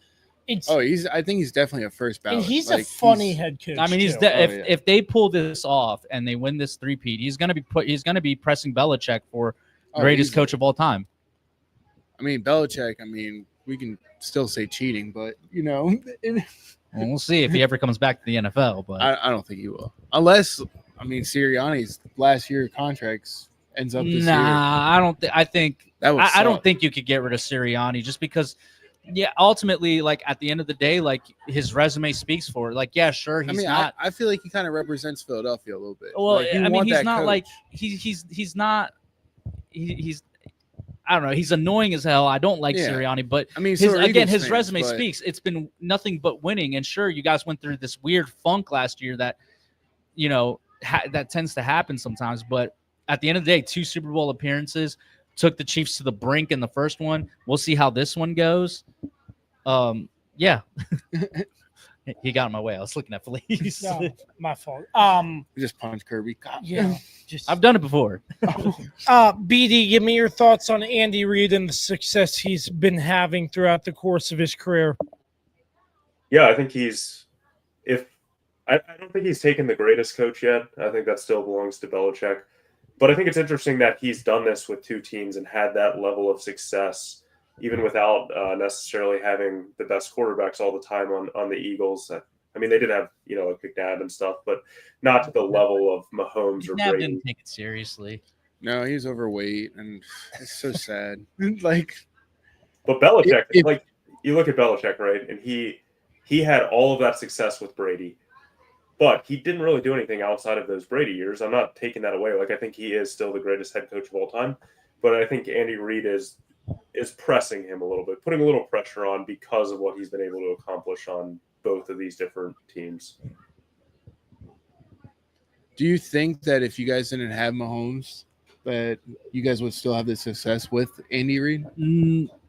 I think he's definitely a first ballot. And he's a funny head coach. If they pull this off and they win this 3-peat, he's going to be pressing Belichick for greatest coach of all time. I mean, Belichick. We can still say cheating, but well, we'll see if he ever comes back to the NFL. But I don't think he will, unless Sirianni's last year contracts ends up this year. I don't think. I think I don't think you could get rid of Sirianni just because. Yeah, ultimately, at the end of the day, his resume speaks for it. Yeah, sure, he's not. I feel like he kind of represents Philadelphia a little bit. Well, he's not he's not. He's I don't know. He's annoying as hell. I don't like Sirianni, but his resume speaks. It's been nothing but winning. And sure, you guys went through this weird funk last year that, that tends to happen sometimes. But at the end of the day, 2 Super Bowl appearances, took the Chiefs to the brink in the first one. We'll see how this one goes. Yeah. He got in my way. I was looking at Felice. No, my fault. We just punched Kirby. Yeah. I've done it before. BD, give me your thoughts on Andy Reid and the success he's been having throughout the course of his career. Yeah, I think I don't think he's taken the greatest coach yet. I think that still belongs to Belichick. But I think it's interesting that he's done this with 2 teams and had that level of success, even without necessarily having the best quarterbacks all the time on the Eagles. They did have, McNabb and stuff, but not to the level of Mahomes or McNabb Brady. didn't take it seriously. No, he's overweight, and it's so sad. Like, But Belichick, If- like you look at Belichick, right? And he had all of that success with Brady, but he didn't really do anything outside of those Brady years. I'm not taking that away. Like I think he is still the greatest head coach of all time, but I think Andy Reid is pressing him a little bit, putting a little pressure on because of what he's been able to accomplish on both of these different teams. do you think that if you guys didn't have Mahomes, that you guys would still have the success with Andy Reid?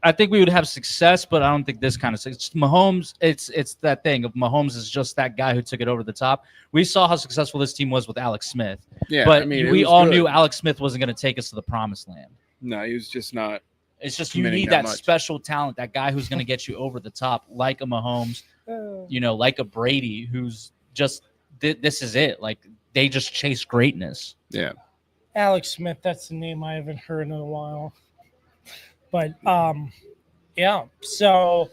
I think we would have success, but I don't think this kind of success. Mahomes, it's that thing of Mahomes is just that guy who took it over the top. We saw how successful this team was with Alex Smith, Yeah, but I mean, it we was all good. knew Alex Smith wasn't going to take us to the promised land. No, he was just not. It's just you committing need that that much. special talent, that guy who's going to get you over the top, like a Mahomes, like a Brady, who's just this is it. Like they just chase greatness. Yeah. Alex Smith, that's the name I haven't heard in a while. But yeah, so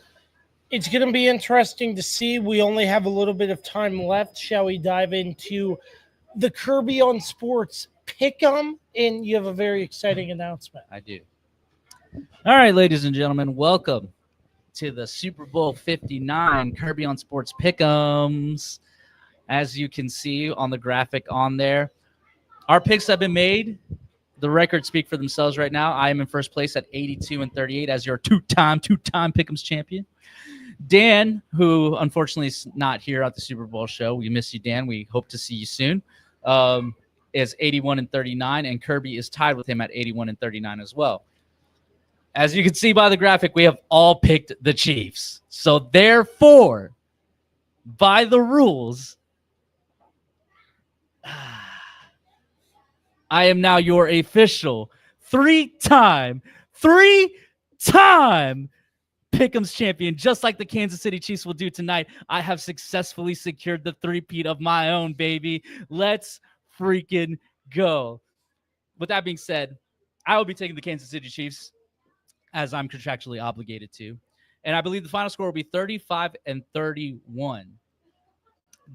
it's going to be interesting to see. We only have a little bit of time left. Shall we dive into the Kirby on Sports Pick'em? And you have a very exciting announcement. I do. All right, ladies and gentlemen, welcome to the Super Bowl 59 Kirby on Sports Pick'ems. As you can see on the graphic on there, our picks have been made. The records speak for themselves right now. I am in first place at 82-38 as your two-time Pick'ems champion. Dan, who unfortunately is not here at the Super Bowl show, we miss you, Dan. We hope to see you soon. Is 81-39, and Kirby is tied with him at 81-39 as well. As you can see by the graphic, we have all picked the Chiefs. So therefore, by the rules, I am now your official three-time Pick'ems champion, just like the Kansas City Chiefs will do tonight. I have successfully secured the three-peat of my own, baby. Let's freaking go. With that being said, I will be taking the Kansas City Chiefs as I'm contractually obligated to. And I believe the final score will be 35-31.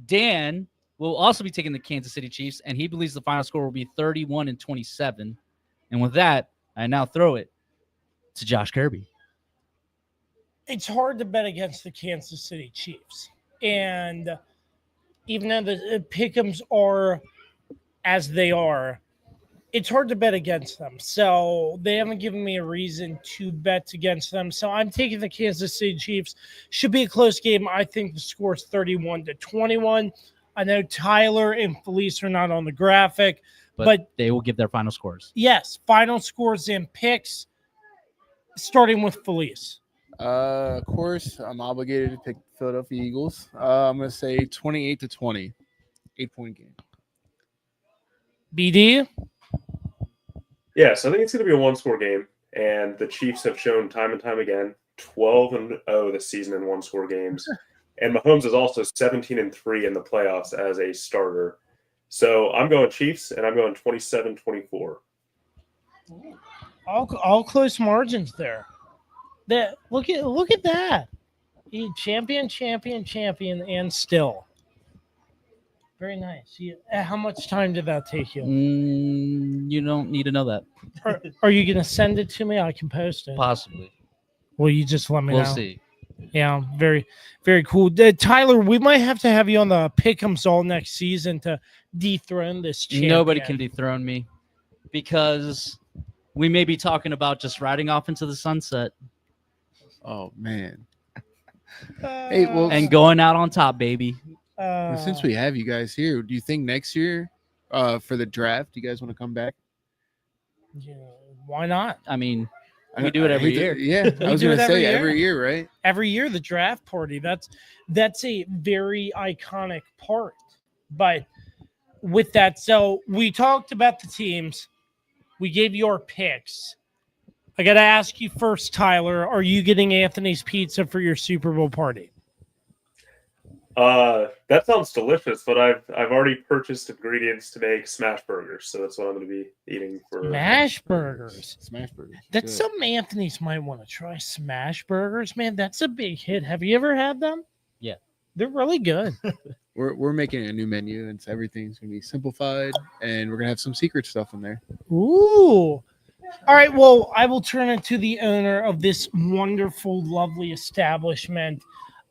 Dan will also be taking the Kansas City Chiefs, and he believes the final score will be 31-27. And with that, I now throw it to Josh Kirby. It's hard to bet against the Kansas City Chiefs. And even though the Pick'ems are as they are, it's hard to bet against them. So they haven't given me a reason to bet against them. So I'm taking the Kansas City Chiefs. Should be a close game. I think the score is 31-21. I know Tyler and Felice are not on the graphic, but they will give their final scores. Yes, final scores and picks, starting with Felice. Of course, I'm obligated to pick Philadelphia Eagles. I'm going to say 28-20, 8-point game. BD? Yes, I think it's going to be a one-score game, and the Chiefs have shown time and time again 12-0 this season in one-score games. And Mahomes is also 17-3 in the playoffs as a starter. So I'm going Chiefs, and I'm going 27-24. All close margins there. Look at that. Champion, and still. Very nice. How much time did that take you? You don't need to know that. Are you going to send it to me? I can post it. Possibly. Will you just let me know? We'll see. Yeah, very, very cool. Tyler, we might have to have you on the Pick'ems all next season to dethrone this champion. Nobody can dethrone me because we may be talking about just riding off into the sunset. Oh, man. Hey, well, And going out on top, baby. Well, since we have you guys here, do you think next year for the draft, you guys want to come back? Yeah, why not? I mean, we do it every year. Yeah, I was going to say every year, right? Every year, the draft party. That's a very iconic part. But with that, so we talked about the teams. We gave you our picks. I got to ask you first, Tyler, are you getting Anthony's Pizza for your Super Bowl party? That sounds delicious, but I've already purchased ingredients to make smash burgers, so that's what I'm going to be eating for Smash burgers. Smash burgers. That's Good. something Anthony's might want to try. Smash burgers, man. That's a big hit. Have you ever had them? Yeah. They're really good. We're making a new menu, and everything's gonna be simplified, and we're gonna have some secret stuff in there. Ooh. All right. Well, I will turn it to the owner of this wonderful, lovely establishment.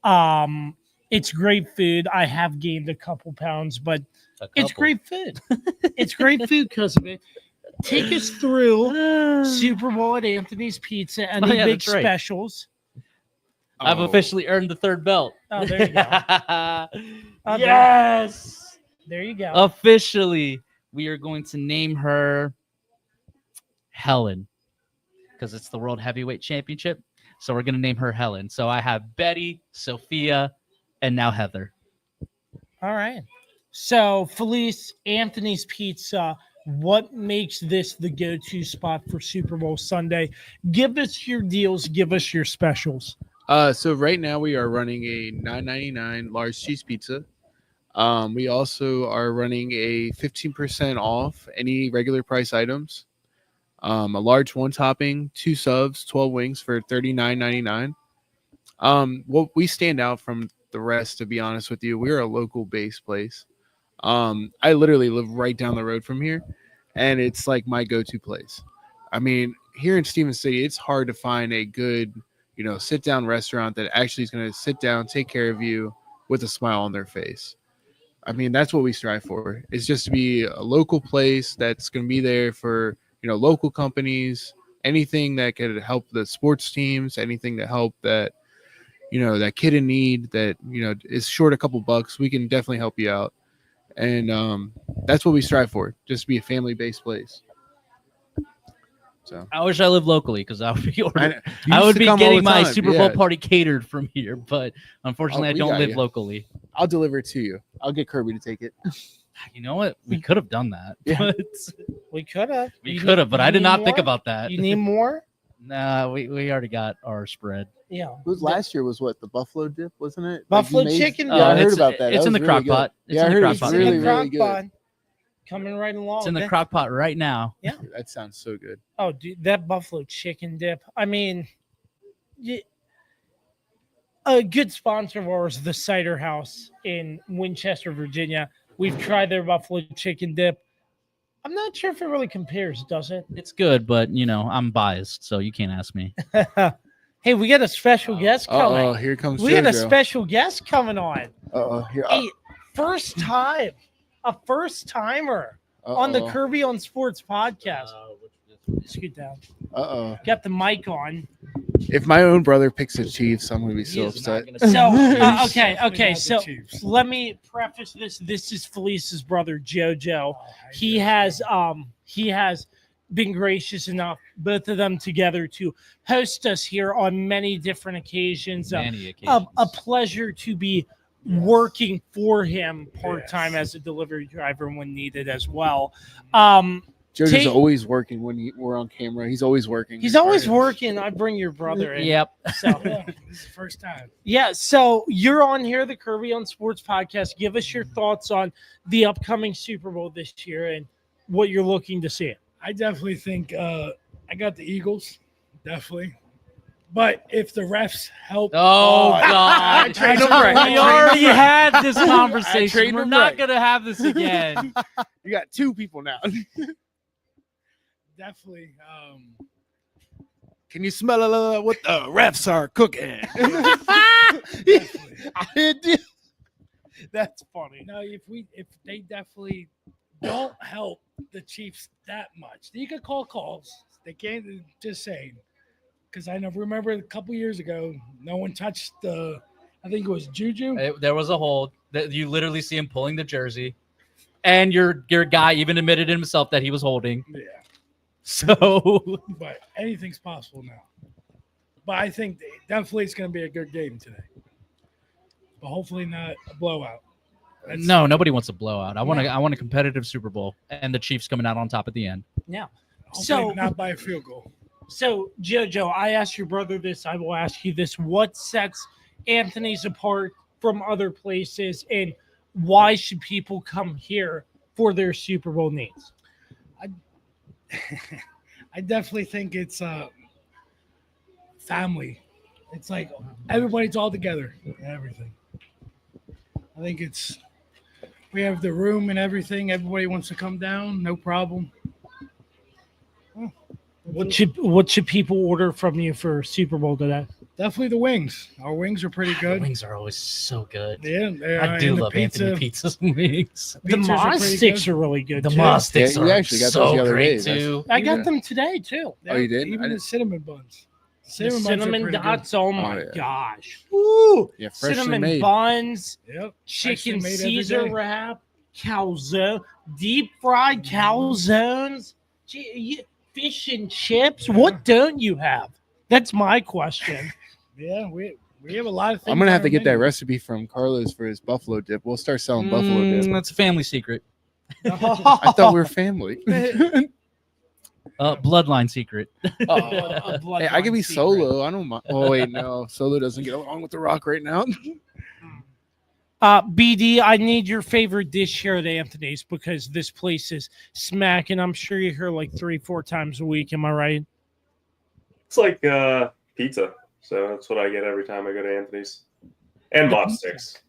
It's great food. I have gained a couple pounds, but it's great food. It's great food because of it. Take us through Super Bowl at Anthony's Pizza and the big that's right. specials. I've officially earned the third belt. Oh, there you go. Oh, Yes. There you go. Officially, we are going to name her Helen because it's the World Heavyweight Championship. So we're going to name her Helen. So I have Betty, Sophia, and now Heather. All right. So, Felice, Anthony's Pizza, what makes this the go-to spot for Super Bowl Sunday? Give us your deals. Give us your specials. So right now we are running a $9.99 large cheese pizza. We also are running a 15% off any regular price items. A large one topping, 2 subs, 12 wings for $39.99. What we stand out from the rest, to be honest with you, we're a local based place. I literally live right down the road from here, and it's like my go-to place. I mean, here in Stevens City, it's hard to find a good, sit down restaurant that actually is going to sit down, take care of you with a smile on their face. I mean, that's what we strive for. It's just to be a local place that's going to be there for, local companies, anything that could help the sports teams, anything to help that, that kid in need that, is short a couple bucks. We can definitely help you out. And that's what we strive for, just to be a family-based place. So I wish I lived locally because I would be ordering. You I used would to be come all getting the my time. Super Bowl Yeah. party catered from here, but unfortunately, I we don't got live you. locally. I'll deliver it to you. I'll get Kirby to take it. You know what? We could have done that. Yeah. But We could have. we could have, but I did not think about that. You need more? Nah, we already got our spread. Yeah. Last year was what, the buffalo dip, wasn't it? Buffalo you chicken Yeah, I dip. heard about that. It's That in the was crock really good. pot. It's Yeah, I in the heard crock it's pot. really, in the really crock good. pot. Coming right along. It's in the crock pot right now. That sounds so good. Oh, dude, that buffalo chicken dip. I mean, a good sponsor of ours, the Cider House in Winchester, Virginia. We've tried their buffalo chicken dip. I'm not sure if it really compares, does it? It's good, but I'm biased, so you can't ask me. Hey, we got a special guest coming. Oh, here comes We got a JoJo. special guest coming on. Here. A first time, a first timer on the Kirby on Sports podcast. Scoot down. Got the mic on. If my own brother picks the Chiefs, I'm going to be so upset. So okay. So let me preface this. This is Felice's brother JoJo. He has been gracious enough, both of them together, to host us here on many different occasions. Many occasions. A pleasure to be working for him part-time as a delivery driver when needed as well. JoJo's always working when we're on camera. He's always working. He's always working. I bring your brother in. Yep. So This is the first time. yeah, so you're on here, the Kirby on Sports podcast. Give us your thoughts on the upcoming Super Bowl this year and what you're looking to see. I definitely think I got the Eagles, definitely. But if the refs help, Oh God! trade him right. We already had this trade conversation. We're him not right. gonna have this again. You got 2 people now. definitely. Can you smell what the refs are cooking? That's funny. No, if they definitely don't help the Chiefs that much, you could call calls. They can't. Just saying, because I remember a couple years ago, no one touched the. I think it was Juju. There was a hold that you literally see him pulling the jersey, and your guy even admitted himself that he was holding. Yeah, So but anything's possible now. But I think definitely it's going to be a good game today. But hopefully not a blowout. no, nobody wants a blowout. I want a competitive Super Bowl, and the Chiefs coming out on top at the end. Yeah. Hopefully So not by a field goal. So, JoJo, I asked your brother this. I will ask you this. What sets Anthony's apart from other places, and why should people come here for their Super Bowl needs? I definitely think it's family. It's like everybody's all together and everything. I think we have the room and everything. Everybody wants to come down, no problem. What should people order from you for Super Bowl today? Definitely the wings. Our wings are pretty The good. wings are always so good. Yeah, I do and the love Anthony Pizza's wings. The pizzas are Moz pretty sticks good. are really good. The too. Moz sticks Yeah, you are actually got those so the other great day. too. I got Even- them today too. Oh, you did? I Even the didn't- cinnamon buns. The buns are cinnamon pretty good. dots. Oh my yeah. gosh! Woo! Yeah, freshly Cinnamon made. buns, Yep. chicken made every Caesar day. wrap, calzone, deep fried calzones, fish and chips. Yeah. What don't you have? That's my question. Yeah, we have a lot of things. I'm gonna have on to our get that menu. recipe from Carlos for his buffalo dip. We'll start selling buffalo dip. That's a family secret. I thought we were family. Bloodline secret. A Hey, I bloodline can be secret. solo. I don't mind. Oh wait, no, solo doesn't get along with the Rock right now. BD, I need your favorite dish here at Anthony's because this place is smacking. I'm sure you're here like 3-4 times a week. Am I right? It's like pizza. So that's what I get every time I go to Anthony's. And Mob Sticks.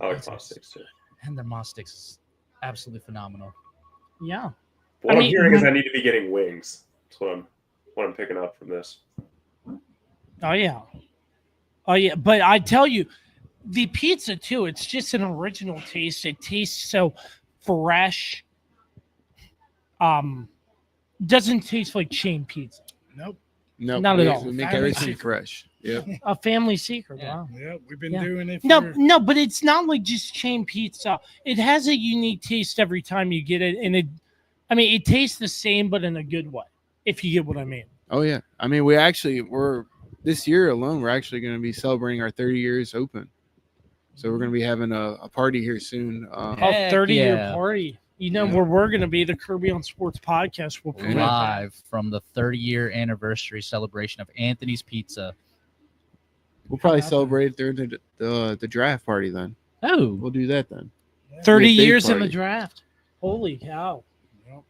I like Mob Sticks too. And their Moz sticks is absolutely phenomenal. Yeah. What I I'm mean- hearing is I need to be getting wings. That's what I'm picking up from this. Oh yeah. Oh yeah. But I tell you, the pizza too, it's just an original taste. It tastes so fresh. Doesn't taste like chain pizza. Nope. No, Not at all. We make Family everything secret. fresh. Yeah. A family secret. Yeah. Wow. Yep. We've been Yeah. doing it. For, No, but it's not like just chain pizza. It has a unique taste every time you get it, and it tastes the same, but in a good way. If you get what I mean. Oh yeah. I mean, we're this year alone. We're actually going to be celebrating our 30 years open. So we're going to be having a party here soon. Heck 30-year yeah. party. You know Yeah. where we're going to be, the Kirby on Sports podcast. We'll promote that. Live from the 30-year anniversary celebration of Anthony's Pizza. We'll probably How about celebrate during the draft party then. Oh, We'll do that then. 30 Be a big years in the party. draft. Holy cow. Yep.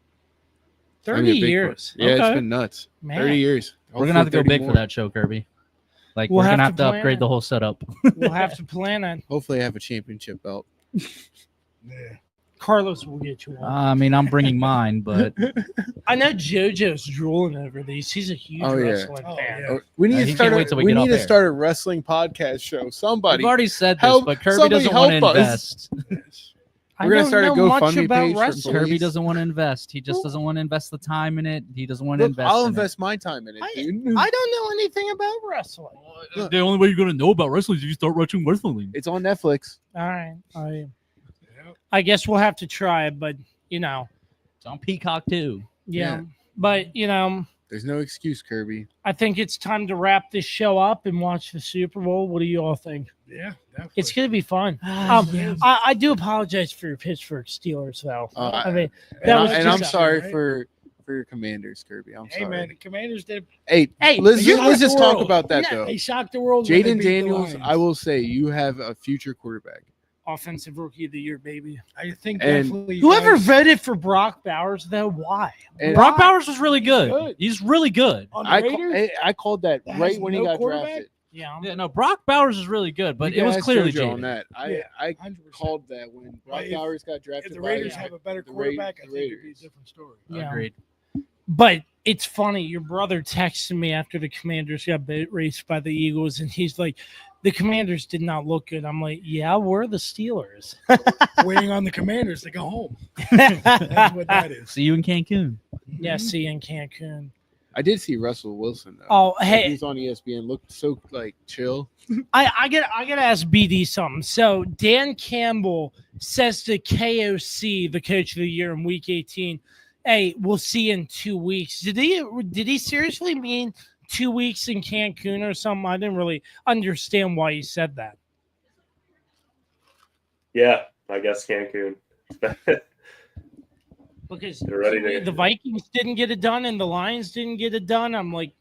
30 It'll be a big years. party. Yeah, Okay. it's been nuts. Man. 30 years. we're gonna have to go Hopefully big 30 for more. that show, Kirby. Like We'll we're gonna have have to to plan upgrade it. the whole setup. We'll have to plan it. Hopefully, I have a championship belt. Yeah. Carlos will get you one. I mean, I'm bringing mine, but I know JoJo's drooling over these. He's a huge Oh, yeah. wrestling Oh, fan. yeah. Oh, we need he to can't start. wait till we We get need off to air. start a wrestling podcast show. Somebody. we've already said this, Help- but Kirby somebody doesn't want to help us. invest. I We're gonna don't start a know much GoFundMe about page for wrestling. Kirby Please. doesn't want to invest. He just Well- doesn't want to invest the time in it. He doesn't want to Look, invest. I'll in invest my time in it, dude. I don't know anything about wrestling. it. The only way you're gonna know about wrestling is if you start watching wrestling. It's on Netflix. All right. Yep. I guess we'll have to try it, but It's on Peacock too. yeah. Yeah. But There's no excuse, Kirby. I think it's time to wrap this show up and watch the Super Bowl. What do you all think? Yeah. Definitely. It's gonna be fun. Yeah. I do apologize for your Pittsburgh Steelers, though. I mean, And, that was and just I'm a- sorry right? for your Commanders, Kirby. I'm Hey sorry. man, the Commanders did. Hey, Hey, let's you let's just the talk world. about that Yeah, though. They shocked the world. when they Jaden beat the Daniels, Lions. I will say you have a future quarterback. offensive rookie of the year, baby. I think And definitely. Whoever guys- voted for Brock Bowers, though, why? And Brock Bowers was really good. Good. He's really good. on the I, Raiders, I called that That right has when he no got quarterback? drafted. Yeah. Yeah, no, Brock Bowers is really good, but You it was guys clearly showed you on jaded. that. Yeah, I 100%. called that when Brock Right, if- Bowers got drafted. If the by Raiders have a better the Ra- quarterback, I the think it'd be a Raiders. different story. Yeah. Agreed. But it's funny. Your brother texted me after the Commanders got raced by the Eagles, and he's like, the Commanders did not look good. I'm like, yeah, we're the Steelers. Waiting on the Commanders to go home. That's what that is. See you in Cancun. Yeah, see in Cancun. I did see Russell Wilson though. Oh, Like, hey, he's on ESPN. Looked so like chill. I gotta ask BD something. So Dan Campbell says to KOC, the coach of the year in Week 18, "Hey, we'll see you in 2 weeks." Did he seriously mean 2 weeks in Cancun or something? I didn't really understand why he said that. Yeah, I guess Cancun. Because They're ready to- the Vikings didn't get it done and the Lions didn't get it done. I'm like,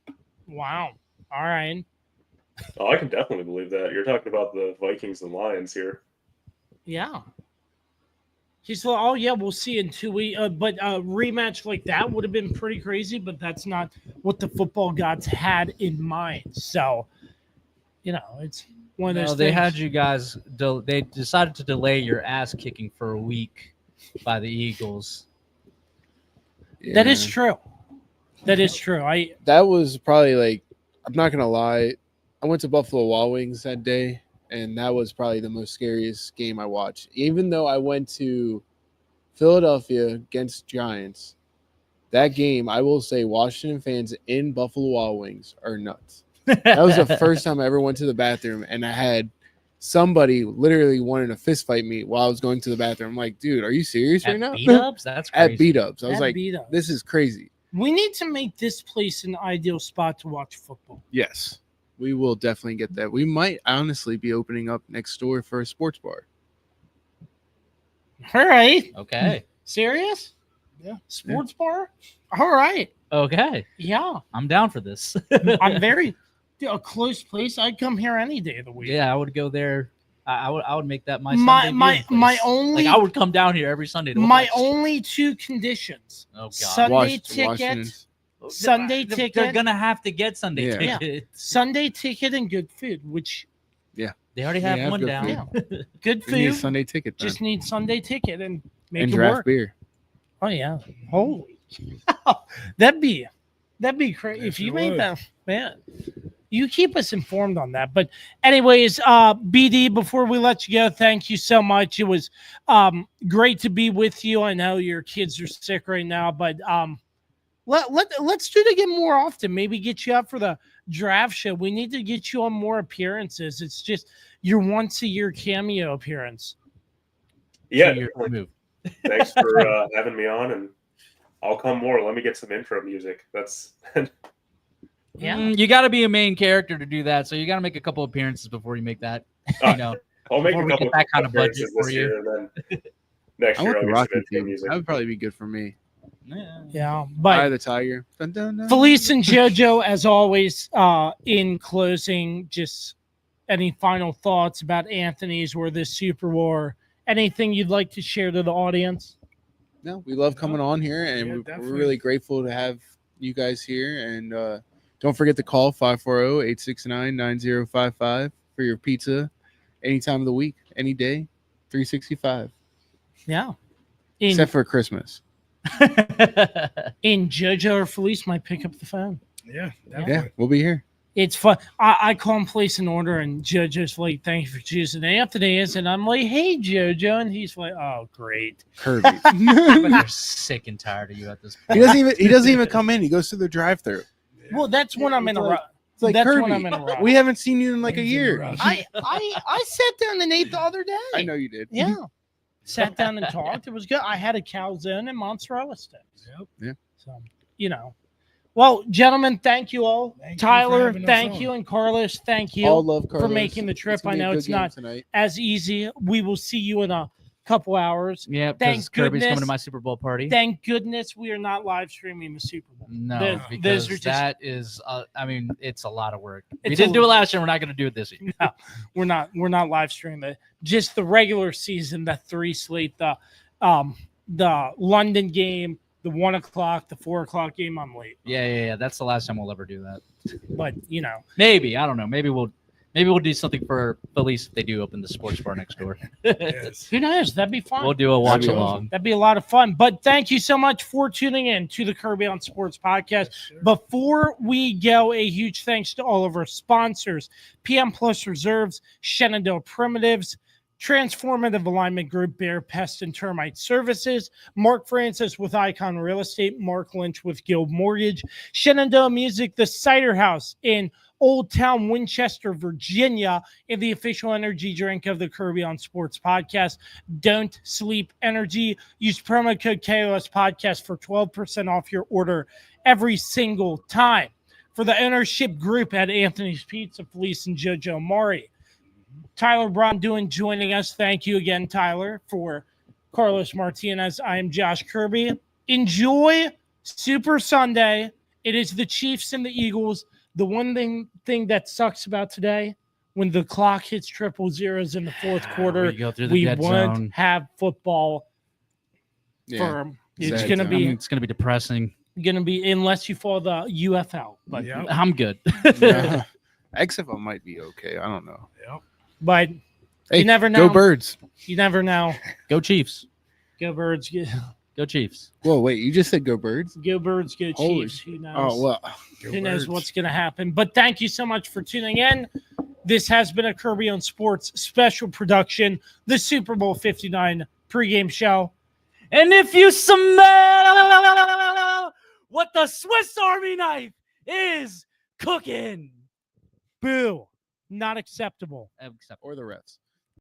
wow. All right. Oh, I can definitely believe that. You're talking about the Vikings and Lions here. Yeah. He's like, oh, yeah, we'll see in 2 weeks. But a rematch like that would have been pretty crazy, but that's not what the football gods had in mind. So, it's one of No, those they things. had you guys. They decided to delay your ass kicking for a week by the Eagles. That is Yeah. true. That is true. That was probably like, I'm not gonna lie, I went to Buffalo Wild Wings that day, and that was probably the most scariest game I watched. Even though I went to Philadelphia against Giants, that game, I will say, Washington fans in Buffalo Wild Wings are nuts. That was the first time I ever went to the bathroom, and I had somebody literally wanting to fist fight me while I was going to the bathroom. I'm like, dude, are you serious right At now? beat-ups? That's crazy. At beat ups. I was At like, beat-ups. this is crazy. We need to make this place an ideal spot to watch football. Yes, we will definitely get that. We might honestly be opening up next door for a sports bar. All right. Okay. Serious? Yeah. Sports bar? All right. Okay. Yeah. I'm down for this. I'm very a close place. I'd come here any day of the week. Yeah, I would go there. I would make that my My- Sunday my- viewing my place. only- I would come down here every Sunday to My watch. only two conditions. Oh god. Sunday ticket. Washington's- Sunday They're ticket. gonna have to get Sunday Yeah. tickets. Sunday ticket and good food, which They already We have have one good down. good We need a food. Sunday ticket, then. Just need Sunday ticket and make and it draft work. beer. Oh yeah. Holy. that'd be crazy Yes, if you it made would. that, man. You keep us informed on that. But anyways, BD, before we let you go, thank you so much. It was great to be with you. I know your kids are sick right now, but let's do it again more often. Maybe get you up for the draft show. We need to get you on more appearances. It's just your once a year cameo appearance. Yeah, Your definitely. move. Thanks for having me on, and I'll come more. Let me get some intro music. That's Yeah. You got to be a main character to do that, so you got to make a couple appearances before you make that. You know, I'll make Before a we couple get that kind of budget appearances for this you. year, and then next I year want I'll the get some Rocky intro team. music. That would probably be good for me. Yeah. Eye But of the Tiger. Dun, dun, dun. Felice and JoJo, as always, in closing, just any final thoughts about Anthony's or this Super War? Anything you'd like to share to the audience? No, we love coming on here, and Yeah, we're definitely. really grateful to have you guys here. And don't forget to call 540-869-9055 for your pizza any time of the week, any day, 365, Yeah. except for Christmas. In JoJo or Felice might pick up the phone. Yeah, Yeah, definitely. we'll be here. It's fun. I call him, place an order, and JoJo's like, "Thank you for choosing Anthony's," and I'm like, "Hey, JoJo," and he's like, "Oh, great." Kirby. They're sick and tired of you at this point. He doesn't even come in. He goes through the drive-through. Well, that's when I'm in a It's like- rush. It's like That's Kirby. when I'm in a rush. We haven't seen you in like a He's in a year. rush. I sat down and ate the other day. I know you did. Yeah. Sat down and talked. It was good. I had a calzone and mozzarella sticks. Yep. Yeah. So, you know. Well, gentlemen, thank you all. Thank you for Tyler, having us thank on. you. And Carlos, thank you. All love Carlos. making the trip. gonna I be a know good it's game not- tonight. As easy. We will see you in a couple hours. Yeah, Thank because Kirby's goodness. coming to my Super Bowl party. Thank goodness we are not live streaming the Super Bowl. No, Those because are just- that is, I mean, it's a lot of work. We It's didn't a- do it last year. We're not going to do it this year. We're not live streaming it. Just the regular season, the 3 slate, the London game, the 1 o'clock, the 4 o'clock game. I'm late, Yeah. That's the last time we'll ever do that. but you know. Maybe, I don't know. Maybe we'll do something for Felice if they do open the sports bar next door. Yes. Who knows? That'd be fun. We'll do a watch That'd be along. That'd be a lot of fun. But thank you so much for tuning in to the Kirby on Sports podcast. Sure. Before we go, a huge thanks to all of our sponsors: PM Plus Reserves, Shenandoah Primitives, Transformative Alignment Group, Bear Pest and Termite Services, Mark Francis with Icon Real Estate, Mark Lynch with Guild Mortgage, Shenandoah Music, the Cider House in Old Town Winchester, Virginia, and the official energy drink of the Kirby on Sports podcast. Don't Sleep Energy. Use promo code KOS Podcast for 12% off your order every single time. For the ownership group at Anthony's Pizza, Felice and JoJo Mari. Tyler Bronduin joining us. Thank you again, Tyler. For Carlos Martinez, I am Josh Kirby. Enjoy Super Sunday. It is the Chiefs and the Eagles. The one thing that sucks about today, when the clock hits 000 in the fourth quarter, We go through the we dead won't zone. have football Yeah. for it's Sad gonna time. be It's going to be depressing. unless you follow the UFL. But Yep. I'm good. Yeah. XFL might be okay. I don't know. But Hey, you never know. Go Birds. You never know. Go Chiefs. Go Birds. Go Chiefs. Whoa, wait, you just said Go Birds? Go Birds. Go Holy Chiefs. Who knows? Oh, well. Who knows what's going to happen? But thank you so much for tuning in. This has been a Kirby on Sports special production, the Super Bowl 59 pregame show. And if you smell what the Swiss Army knife is cooking, Boo. Not acceptable. except Or the refs.